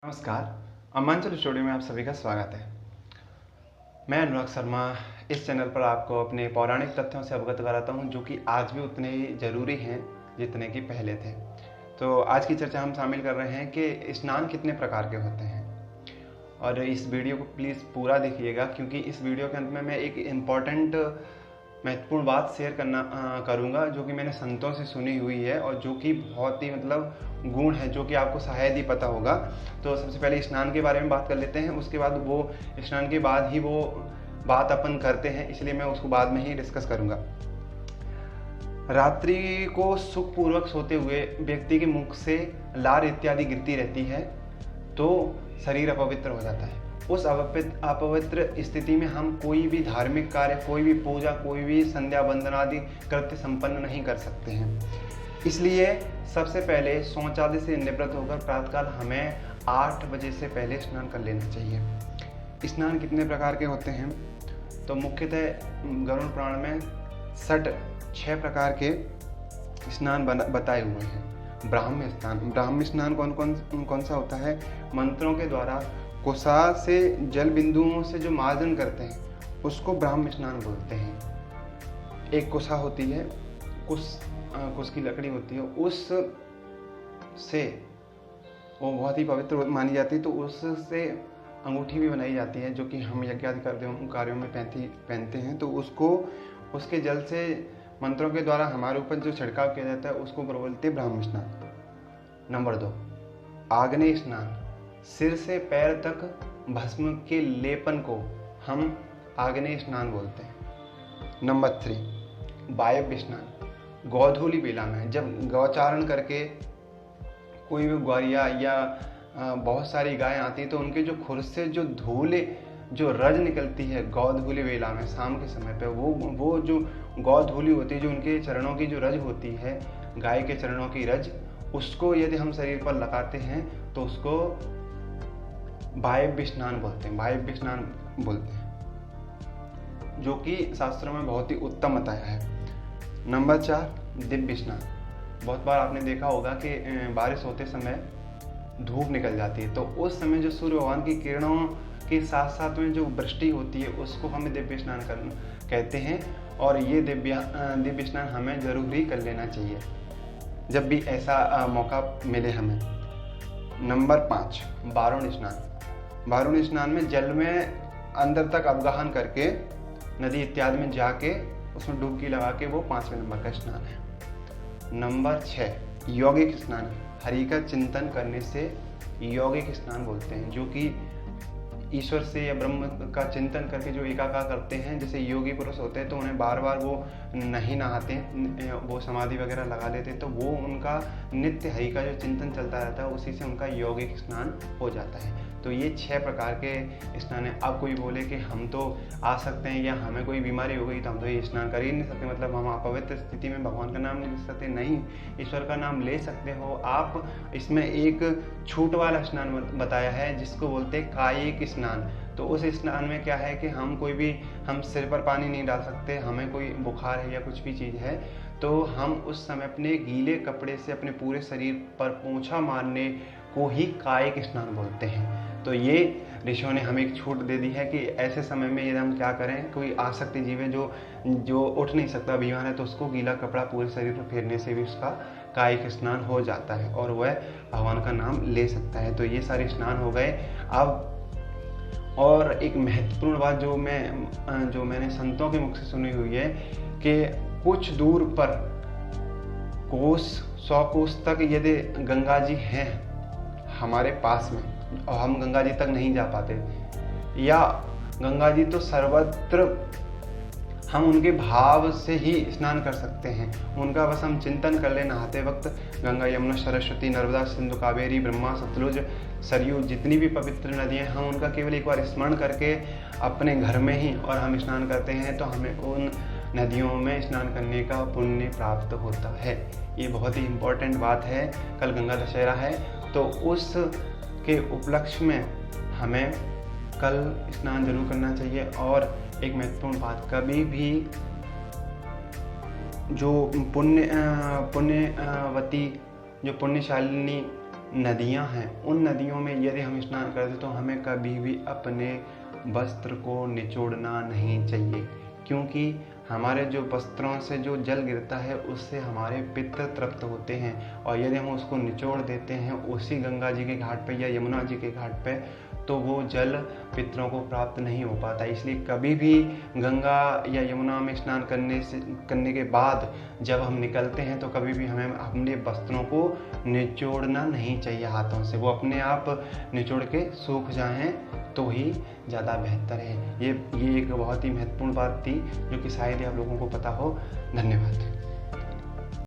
नमस्कार। अमांचल स्टूडियो में आप सभी का स्वागत है। मैं अनुराग शर्मा इस चैनल पर आपको अपने पौराणिक तथ्यों से अवगत कराता हूं, जो कि आज भी उतने ही ज़रूरी हैं जितने कि पहले थे। तो आज की चर्चा हम शामिल कर रहे हैं कि स्नान कितने प्रकार के होते हैं, और इस वीडियो को प्लीज़ पूरा देखिएगा, क्योंकि इस वीडियो के अंत में मैं एक इम्पॉर्टेंट महत्वपूर्ण बात शेयर करूँगा, जो कि मैंने संतों से सुनी हुई है और जो कि बहुत ही गुण है, जो कि आपको शायद ही पता होगा। तो सबसे पहले स्नान के बारे में बात कर लेते हैं, उसके बाद वो स्नान के बाद ही वो बात अपन करते हैं, इसलिए मैं उसको बाद में ही डिस्कस करूँगा। रात्रि को सुखपूर्वक सोते हुए व्यक्ति के मुख से लार इत्यादि गिरती रहती है तो शरीर अपवित्र हो जाता है। उस अपवित्र स्थिति में हम कोई भी धार्मिक कार्य, कोई भी पूजा, कोई भी संध्या वंदन आदि कृत्य संपन्न नहीं कर सकते हैं। इसलिए सबसे पहले शौचालय से निवृत्त होकर प्रातःकाल हमें 8 बजे से पहले स्नान कर लेना चाहिए। स्नान कितने प्रकार के होते हैं? तो मुख्यतः गरुड़ पुराण में 6 प्रकार के स्नान बताए हुए हैं। ब्राह्म स्नान कौन सा होता है? मंत्रों के द्वारा कुसा से जल बिंदुओं से जो मार्जन करते हैं उसको ब्राह्म स्नान बोलते हैं। एक कुसा होती है, कुस की लकड़ी होती है, उस से वो बहुत ही पवित्र मानी जाती है, तो उससे अंगूठी भी बनाई जाती है, जो कि हम यज्ञ आदि कार्यों में पहनते हैं। तो उसके जल से मंत्रों के द्वारा हमारे ऊपर जो छिड़काव किया जाता है उसको बोलते हैं ब्राह्म स्नान। नंबर 2, आग्नेय स्नान। सिर से पैर तक भस्म के लेपन को हम आग्नेय स्नान बोलते हैं। नंबर 3, वायव्य स्नान। गोधूलि बेला में जब गौचारण करके कोई भी ग्वारिया या बहुत सारी गायें आती हैं, तो उनके जो खुर से जो जो रज निकलती है गोधूलि बेला में शाम के समय पे, वो जो गोधूलि होती है, जो उनके चरणों की जो रज होती है, गाय के चरणों की रज, उसको यदि हम शरीर पर लगाते हैं तो उसको वायव्य स्नान बोलते हैं, जो कि शास्त्रों में बहुत ही उत्तम बताया है। नंबर 4, दिव्य स्नान। बहुत बार आपने देखा होगा कि बारिश होते समय धूप निकल जाती है, तो उस समय जो सूर्य भगवान की किरणों के साथ साथ में जो वृष्टि होती है उसको हमें दिव्य स्नान कहते हैं, और ये दिव्य स्नान हमें जरूर ही कर लेना चाहिए जब भी ऐसा मौका मिले हमें। नंबर 5, वारुण स्नान। वारुण स्नान में जल में अंदर तक अवगाहन करके नदी इत्यादि में जाके उसमें डुबकी लगा के वो 5वें नंबर का स्नान है। नंबर 6, यौगिक स्नान। हरि का चिंतन करने से यौगिक स्नान बोलते हैं, जो कि ईश्वर से या ब्रह्म का चिंतन करके जो एकाकार करते हैं। जैसे योगी पुरुष होते हैं तो उन्हें बार बार वो नहीं नहाते, वो समाधि वगैरह लगा लेते हैं, तो वो उनका नित्य हरि का जो चिंतन चलता रहता है, उसी से उनका यौगिक स्नान हो जाता है। तो ये 6 प्रकार के स्नान है। अब कोई बोले कि हम तो आ सकते हैं या हमें कोई बीमारी हो गई तो हम तो ये स्नान कर ही नहीं सकते, मतलब हम अपवित्र स्थिति में भगवान का नाम नहीं ले सकते। नहीं, ईश्वर का नाम ले सकते हो आप। इसमें एक छूट वाला स्नान बताया है जिसको बोलते हैं कायिक स्नान। तो उस स्नान में क्या है कि हम सिर पर पानी नहीं डाल सकते, हमें कोई बुखार है या कुछ भी चीज़ है, तो हम उस समय अपने गीले कपड़े से अपने पूरे शरीर पर पोंछा मारने को ही कायिक स्नान बोलते हैं। तो ये ऋषियों ने हमें एक छूट दे दी है कि ऐसे समय में यदि हम क्या करें, कोई आसक्ति जीव है जो उठ नहीं सकता, बीमार है, तो उसको गीला कपड़ा पूरे शरीर पर फेरने से भी उसका कायिक स्नान हो जाता है और वह भगवान का नाम ले सकता है। तो ये सारे स्नान हो गए। अब और एक महत्वपूर्ण बात जो मैंने संतों के मुख से सुनी हुई है कि कुछ दूर पर 100 कोस तक यदि गंगा जी हैं हमारे पास में और हम गंगा जी तक नहीं जा पाते, या गंगा जी तो सर्वत्र, हम उनके भाव से ही स्नान कर सकते हैं। उनका बस हम चिंतन कर ले नहाते वक्त। गंगा, यमुना, सरस्वती, नर्मदा, सिंधु, कावेरी, ब्रह्मा, सतलुज, सरयू, जितनी भी पवित्र नदियाँ, हम उनका केवल एक बार स्मरण करके अपने घर में ही और हम स्नान करते हैं तो हमें उन नदियों में स्नान करने का पुण्य प्राप्त होता है। ये बहुत ही इम्पोर्टेंट बात है। कल गंगा दशहरा है, तो उस के उपलक्ष्य में हमें कल स्नान जरूर करना चाहिए। और एक महत्वपूर्ण बात, कभी भी जो पुण्यवती, जो पुण्यशालिनी नदियां हैं, उन नदियों में यदि हम स्नान करते तो हमें कभी भी अपने वस्त्र को निचोड़ना नहीं चाहिए, क्योंकि हमारे जो वस्त्रों से जो जल गिरता है उससे हमारे पित्त तृप्त होते हैं, और यदि हम उसको निचोड़ देते हैं उसी गंगा जी के घाट पे या यमुना जी के घाट पे, तो वो जल पितरों को प्राप्त नहीं हो पाता। इसलिए कभी भी गंगा या यमुना में स्नान करने के बाद जब हम निकलते हैं तो कभी भी हमें अपने वस्त्रों को निचोड़ना नहीं चाहिए हाथों से, वो अपने आप निचोड़ के सूख जाएं तो ही ज़्यादा बेहतर है। ये एक बहुत ही महत्वपूर्ण बात थी जो कि शायद ही आप लोगों को पता हो। धन्यवाद।